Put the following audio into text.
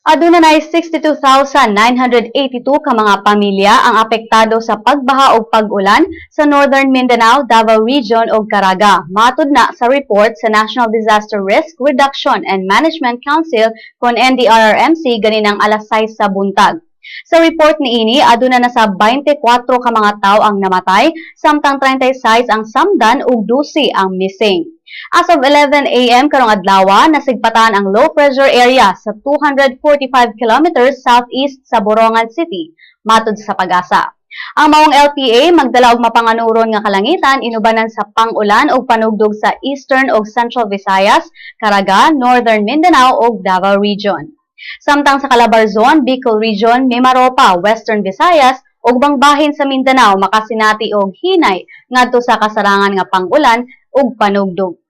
Aduna na 62,982 ka mga pamilya ang apektado sa pagbaha o pag-ulan sa Northern Mindanao, Davao Region ug Caraga. Matud na sa report sa National Disaster Risk Reduction and Management Council kon NDRRMC ganinang alas 6 sa buntag. Sa report niini, aduna na sa 24 ka mga tawo ang namatay, samtang 36 ang samdan ug 12 ang missing. As of 11 a.m. karong adlaw, nasigpatan ang low pressure area sa 245 kilometers southeast sa Borongan City, matud sa Pag-asa. Ang maong LPA magdala og mapanganuron nga kalangitan inubanan sa pang-ulan ug panugdog sa Eastern ug Central Visayas, Caraga, Northern Mindanao ug Davao Region. Samtang sa Calabarzon, Bicol Region, Mimaropa, Western Visayas ug bangbahin sa Mindanao makasinati og hinay ngadto sa kasarangan nga pang-ulan ug panugdog.